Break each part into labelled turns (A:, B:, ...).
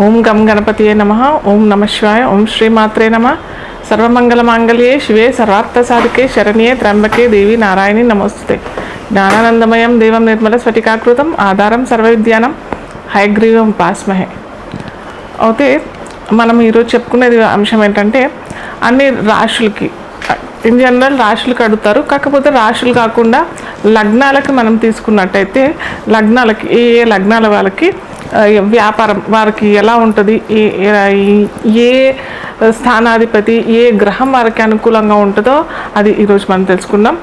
A: ఓం గం గణపతియే నమః. ఓం నమః శివాయ. ఓం శ్రీమాత్రే నమః. సర్వమంగళమాంగళ్యే శివే సర్వార్థసాధికే శరణ్యే త్ర్యంబకే దేవి నారాయణి నమోస్తుతే. జ్ఞానానందమయం దేవం నిర్మల స్ఫటికాకృతం ఆధారం సర్వవిద్యానం హయగ్రీవం ఉపాస్మహే. అయితే మనం ఈరోజు చెప్పుకునేది అంశం ఏంటంటే, అన్ని రాశులకి ఇన్ జనరల్ రాశులకు అడుగుతారు. కాకపోతే రాశులు కాకుండా లగ్నాలకి మనం తీసుకున్నట్టయితే, లగ్నాలకి ఏ ఏ లగ్నాల వాళ్ళకి వ్యాపారం వారికి ఎలా ఉంటుంది, ఏ స్థానాధిపతి ఏ గ్రహం వారికి అనుకూలంగా ఉంటుందో అది ఈరోజు మనం తెలుసుకుందాం.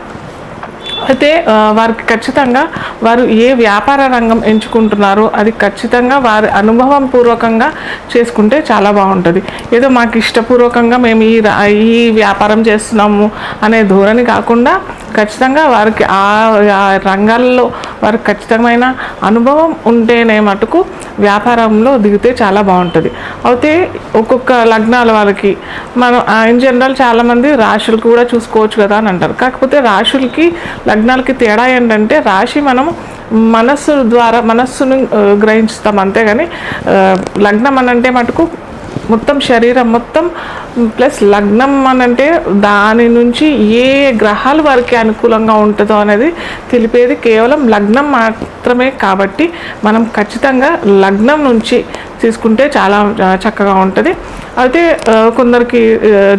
A: అయితే వారికి ఖచ్చితంగా వారు ఏ వ్యాపార రంగం ఎంచుకుంటున్నారో అది ఖచ్చితంగా వారి అనుభవం పూర్వకంగా చేసుకుంటే చాలా బాగుంటుంది. ఏదో మాకు ఇష్టపూర్వకంగా మేము ఈ వ్యాపారం చేస్తున్నాము అనే ధోరణి కాకుండా ఖచ్చితంగా వారికి ఆ రంగాల్లో వారికి ఖచ్చితమైన అనుభవం ఉంటేనే మటుకు వ్యాపారంలో దిగితే చాలా బాగుంటుంది. అయితే ఒక్కొక్క లగ్నాల వాళ్ళకి మనం ఇన్ జనరల్ చాలామంది రాశులకు కూడా చూసుకోవచ్చు కదా అని అంటారు. కాకపోతే రాశులకి లగ్నాలకి తేడా ఏంటంటే, రాశి మనం మనస్సును గ్రహిస్తాం అంతేగాని లగ్నం అనంటే మటుకు మొత్తం శరీరం మొత్తం ప్లస్ లగ్నం అనంటే దాని నుంచి ఏ గ్రహాలు వారికి అనుకూలంగా ఉంటుందో అనేది తెలిపేది కేవలం లగ్నం మాత్రమే. కాబట్టి మనం ఖచ్చితంగా లగ్నం నుంచి తీసుకుంటే చాలా చక్కగా ఉంటుంది. అయితే కొందరికి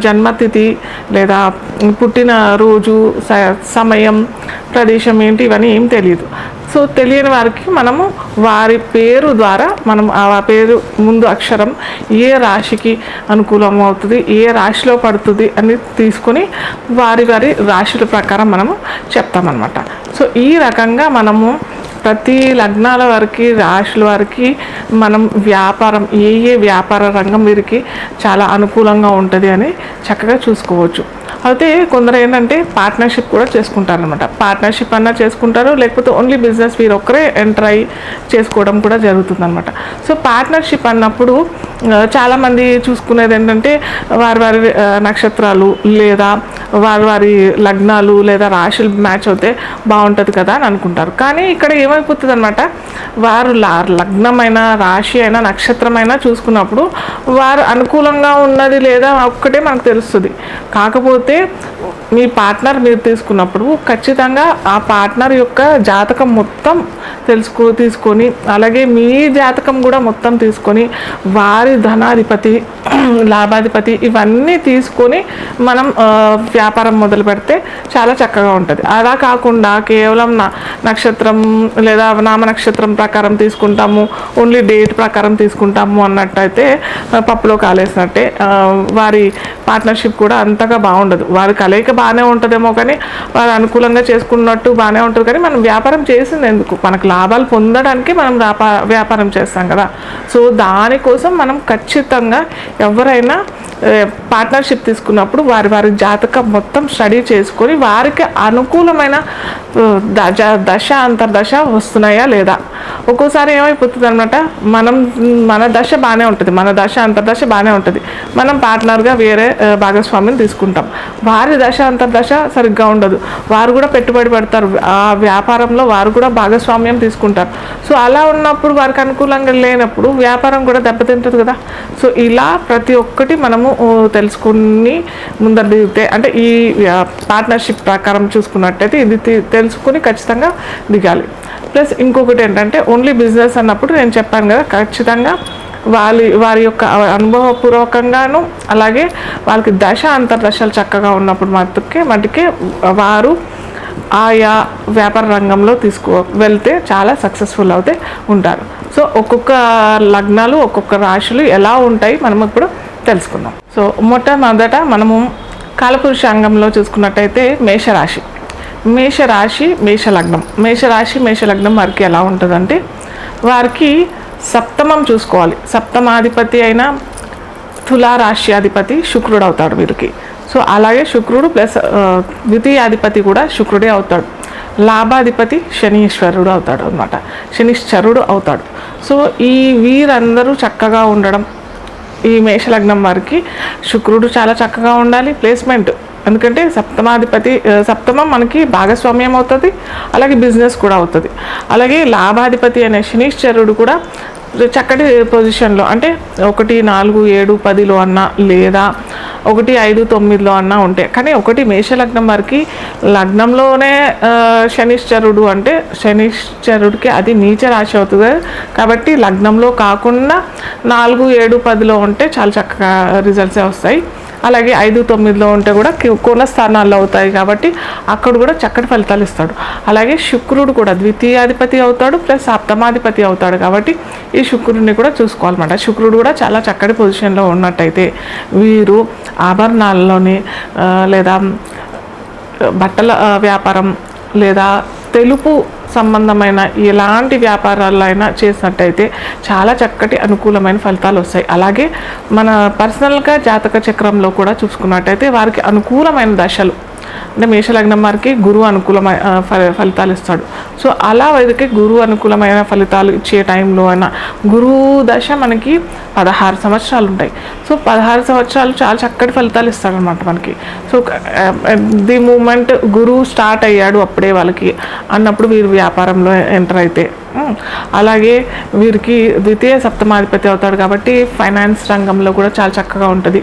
A: జన్మతిథి లేదా పుట్టిన రోజు సమయం ప్రదేశం ఏంటి ఇవన్నీ ఏం తెలియదు. సో తెలియని వారికి మనము వారి పేరు ద్వారా మనం ఆ పేరు ముందు అక్షరం ఏ రాశికి అనుకూలం అవుతుంది, ఏ రాశిలో పడుతుంది అని తీసుకొని వారి రాశుల ప్రకారం మనము చెప్తామన్నమాట. సో ఈ రకంగా మనము ప్రతి లగ్నాల వారికి రాశుల వారికి మనం వ్యాపారం ఏ వ్యాపార రంగం వీరికి చాలా అనుకూలంగా ఉంటుంది అని చక్కగా చూసుకోవచ్చు. అయితే కొందరు ఏంటంటే పార్ట్నర్షిప్ కూడా చేసుకుంటారనమాట. పార్ట్నర్షిప్ అన్నా చేసుకుంటారు, లేకపోతే ఓన్లీ బిజినెస్ వీరు ఒక్కరే ఎంటర్ అయ్యి చేసుకోవడం కూడా జరుగుతుందన్నమాట. సో పార్ట్నర్షిప్ అన్నప్పుడు చాలామంది చూసుకునేది ఏంటంటే వారి నక్షత్రాలు లేదా వారి లగ్నాలు లేదా రాశులు మ్యాచ్ అవుతే బాగుంటుంది కదా అని అనుకుంటారు. కానీ ఇక్కడ ఏమైపోతుంది అనమాట, వారు లగ్నమైన రాశి అయినా నక్షత్రమైనా చూసుకున్నప్పుడు వారు అనుకూలంగా ఉన్నది లేదా ఒక్కటే మనకు తెలుస్తుంది. కాకపోతే మీ పార్ట్నర్ మీరు తీసుకున్నప్పుడు ఖచ్చితంగా ఆ పార్ట్నర్ యొక్క జాతకం మొత్తం తీసుకొని అలాగే మీ జాతకం కూడా మొత్తం తీసుకొని వారి ధనాధిపతి లాభాధిపతి ఇవన్నీ తీసుకొని మనం వ్యాపారం మొదలు పెడితే చాలా చక్కగా ఉంటుంది. అలా కాకుండా కేవలం నక్షత్రం లేదా నామ నక్షత్రం ప్రకారం తీసుకుంటాము, ఓన్లీ డేట్ ప్రకారం తీసుకుంటాము అన్నట్టయితే పప్పులో కాలేసినట్టే. వారి పార్ట్నర్షిప్ కూడా అంతగా బాగుండదు. వారి కలయిక బాగానే ఉంటుందేమో కానీ వారు అనుకూలంగా చేసుకున్నట్టు బాగానే ఉంటుంది. కానీ మనం వ్యాపారం చేసింది ఎందుకు, మనకు లాభాలు పొందడానికి మనం వ్యాపారం చేస్తాం కదా. సో దానికోసం మనం ఖచ్చితంగా ఎవరైనా పార్ట్నర్షిప్ తీసుకున్నప్పుడు వారి జాతకం మొత్తం స్టడీ చేసుకొని వారికి అనుకూలమైన దశ అంతర్దశ వస్తున్నాయా లేదా. ఒక్కోసారి ఏమైపోతుంది అనమాట, మన దశ బాగానే ఉంటుంది, మన దశ అంతర్దశ బాగానే ఉంటుంది, మనం పార్ట్నర్గా వేరే భాగస్వామిని తీసుకుంటాం. వారి దశ అంతర్దశ సరిగ్గా ఉండదు, వారు కూడా పెట్టుబడి పెడతారు, ఆ వ్యాపారంలో వారు కూడా భాగస్వామ్యం తీసుకుంటారు. సో అలా ఉన్నప్పుడు వారికి అనుకూలంగా లేనప్పుడు వ్యాపారం కూడా దెబ్బతింటుంది కదా. సో ఇలా ప్రతి ఒక్కటి మనము తెలుసుకుని ముందర దిగితే, అంటే ఈ పార్ట్నర్షిప్ ప్రకారం చూసుకున్నట్టయితే ఇది తెలుసుకుని ఖచ్చితంగా దిగాలి. ప్లస్ ఇంకొకటి ఏంటంటే, ఓన్లీ బిజినెస్ అన్నప్పుడు నేను చెప్పాను కదా, ఖచ్చితంగా వారి యొక్క అనుభవపూర్వకంగాను అలాగే వాళ్ళకి దశ అంతర్దశలు చక్కగా ఉన్నప్పుడు మటుకే వారు ఆయా వ్యాపార రంగంలో వెళ్తే చాలా సక్సెస్ఫుల్ అవుతే ఉంటారు. సో ఒక్కొక్క లగ్నాలు ఒక్కొక్క రాశులు ఎలా ఉంటాయి మనం ఇప్పుడు తెలుసుకుందాం. సో మొట్టమొదట మనము కాలపురుషాంగంలో చూసుకున్నట్టయితే మేషరాశి మేషలగ్నం వారికి ఎలా ఉంటుందంటే, వారికి సప్తమం చూసుకోవాలి. సప్తమాధిపతి అయిన తులారాశ్యాధిపతి శుక్రుడు అవుతాడు వీరికి. సో అలాగే శుక్రుడు ప్లస్ ద్వితీయాధిపతి కూడా శుక్రుడే అవుతాడు. లాభాధిపతి శనీశ్వరుడు అవుతాడు. సో వీరందరూ చక్కగా ఉండడం, ఈ మేషలగ్నం వారికి శుక్రుడు చాలా చక్కగా ఉండాలి. ప్లేస్మెంట్, ఎందుకంటే సప్తమం మనకి భాగస్వామ్యం అవుతుంది, అలాగే బిజినెస్ కూడా అవుతుంది. అలాగే లాభాధిపతి అనే శనీశ్వరుడు కూడా చక్కటి పొజిషన్లో అంటే 1, 4, 7, 10లో అన్నా లేదా 1, 5, 9లో అన్నా ఉంటాయి. కానీ మేషలగ్నం వారికి లగ్నంలోనే శనిశ్చరుడు అంటే శనిశ్చరుడికి అది నీచ రాశి అవుతుంది కాబట్టి లగ్నంలో కాకుండా 4, 7, 10లో ఉంటే చాలా చక్కగా రిజల్ట్సే వస్తాయి. అలాగే 5, 9లో ఉంటే కూడా కోణ స్థానాల్లో అవుతాయి కాబట్టి అక్కడ కూడా చక్కటి ఫలితాలు ఇస్తాడు. అలాగే శుక్రుడు కూడా ద్వితీయాధిపతి అవుతాడు ప్లస్ సప్తమాధిపతి అవుతాడు కాబట్టి ఈ శుక్రుడిని కూడా చూసుకోవాలన్నమాట. శుక్రుడు కూడా చాలా చక్కటి పొజిషన్లో ఉన్నట్టయితే వీరు ఆభరణాల్లోని లేదా బట్టల వ్యాపారం లేదా తెలుపు సంబంధమైన ఎలాంటి వ్యాపారాల్లో అయినా చేసినట్టయితే చాలా చక్కటి అనుకూలమైన ఫలితాలు వస్తాయి. అలాగే మన పర్సనల్గా జాతక చక్రంలో కూడా చూసుకున్నట్టయితే వారికి అనుకూలమైన దశలు అంటే మేషలగ్నం వారికి గురువు అనుకూలమైన ఫలితాలు ఇస్తాడు. సో అలా వారికి గురువు అనుకూలమైన ఫలితాలు ఇచ్చే టైంలో అయినా గురువు దశ మనకి 16 సంవత్సరాలు ఉంటాయి. సో 16 సంవత్సరాలు చాలా చక్కటి ఫలితాలు ఇస్తాడు అనమాట మనకి. సో ది మూమెంట్ గురువు స్టార్ట్ అయ్యాడు అప్పుడే వాళ్ళకి అన్నప్పుడు వీరు వ్యాపారంలో ఎంటర్ అయితే అలాగే వీరికి ద్వితీయ సప్తమాధిపతి అవుతాడు కాబట్టి ఫైనాన్స్ రంగంలో కూడా చాలా చక్కగా ఉంటుంది.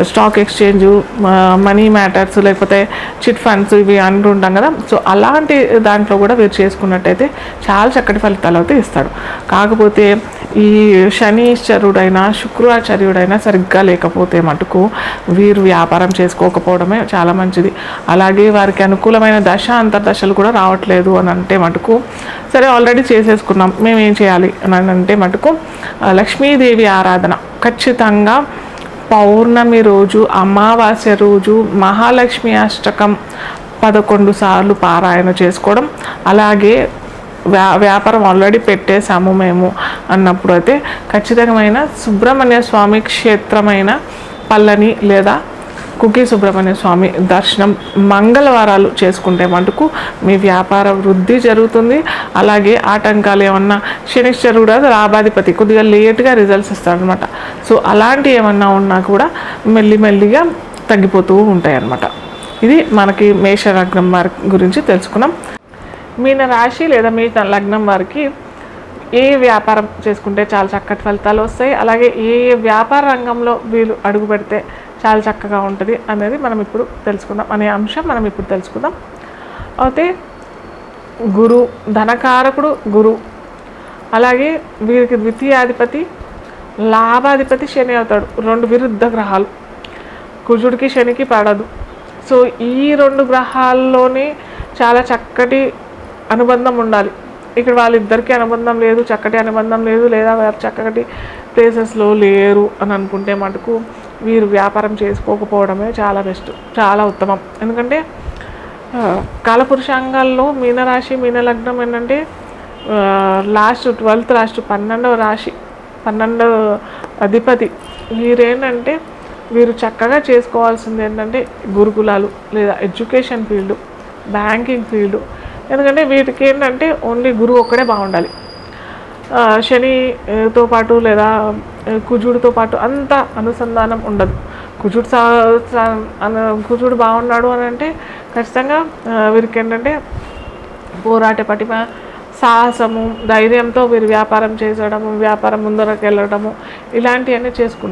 A: స్టాక్ ఎక్స్చేంజు, మనీ మ్యాటర్స్, లేకపోతే చిట్ ఫండ్స్ ఇవి అంటుంటాం కదా. సో అలాంటి దాంట్లో కూడా వీరు చేసుకున్నట్టయితే చాలా చక్కటి ఫలితాలు అయితే ఇస్తాడు. కాకపోతే ఈ శనీశ్వరుడైనా శుక్రాచార్యుడైనా సరిగ్గా లేకపోతే మటుకు వీరు వ్యాపారం చేసుకోకపోవడమే చాలా మంచిది. అలాగే వారికి అనుకూలమైన దశ అంతర్దశలు కూడా రావట్లేదు అని అంటే మటుకు సరే ఆల్రెడీ చేసేసుకున్నాం మేము ఏం చేయాలి అని అంటే మటుకు లక్ష్మీదేవి ఆరాధన ఖచ్చితంగా పౌర్ణమి రోజు, అమావాస్య రోజు మహాలక్ష్మి అష్టకం 11 సార్లు పారాయణ చేసుకోవడం. అలాగే వ్యాపారం ఆల్రెడీ పెట్టేశాము మేము అన్నప్పుడు అయితే ఖచ్చితమైన సుబ్రహ్మణ్య స్వామి క్షేత్రమైన పళ్ళని లేదా కుకి సుబ్రహ్మణ్య స్వామి దర్శనం మంగళవారాలు చేసుకుంటే మటుకు మీ వ్యాపార వృద్ధి జరుగుతుంది. అలాగే ఆటంకాలు ఏమన్నా శనిశ్చరుడు లాభాధిపతి కొద్దిగా లేట్గా రిజల్ట్స్ ఇస్తాడనమాట. సో అలాంటి ఏమన్నా ఉన్నా కూడా మెల్లిమెల్లిగా తగ్గిపోతూ ఉంటాయి అన్నమాట. ఇది మనకి మేష లగ్నం వారి గురించి తెలుసుకున్నాం. మీన రాశి లేదా మీన లగ్నం వారికి ఏ వ్యాపారం చేసుకుంటే చాలా చక్కటి ఫలితాలు వస్తాయి, అలాగే ఏ వ్యాపార రంగంలో వీళ్ళు అడుగు పెడితే చాలా చక్కగా ఉంటుంది అనేది మనం ఇప్పుడు తెలుసుకుందాం అనే అంశం మనం ఇప్పుడు తెలుసుకుందాం. అయితే గురు ధనకారకుడు గురు, అలాగే వీరికి ద్వితీయాధిపతి లాభాధిపతి శని అవుతాడు. 2 విరుద్ధ గ్రహాలు, కుజుడికి శనికి పడదు. సో ఈ 2 గ్రహాల్లోనే చాలా చక్కటి అనుబంధం ఉండాలి. ఇక్కడ వాళ్ళిద్దరికీ అనుబంధం లేదు, చక్కటి అనుబంధం లేదు, లేదా వారు చక్కటి ప్లేసెస్లో లేరు అని అనుకుంటే మటుకు వీరు వ్యాపారం చేసుకోకపోవడమే చాలా బెస్ట్, చాలా ఉత్తమం. ఎందుకంటే కాలపురుషాంగాల్లో మీనరాశి మీన లగ్నం ఏంటంటే లాస్ట్ 12th లాస్ట్ 12వ రాశి 12వ అధిపతి. వీరేంటంటే వీరు చక్కగా చేసుకోవాల్సింది ఏంటంటే గురుకులాలు లేదా ఎడ్యుకేషన్ ఫీల్డ్, బ్యాంకింగ్ ఫీల్డ్. ఎందుకంటే వీటికి ఏంటంటే ఓన్లీ గురువు ఒక్కడే బాగుండాలి. శనితో పాటు లేదా కుజుడితో పాటు అంత అనుసంధానం ఉండదు. కుజుడు బాగున్నాడు అని అంటే ఖచ్చితంగా వీరికి ఏంటంటే పోరాట పటిమ, సాహసము, ధైర్యంతో వీరు వ్యాపారం చేసడము, వ్యాపారం ముందరకు వెళ్ళడము ఇలాంటివన్నీ చేసుకుంటారు.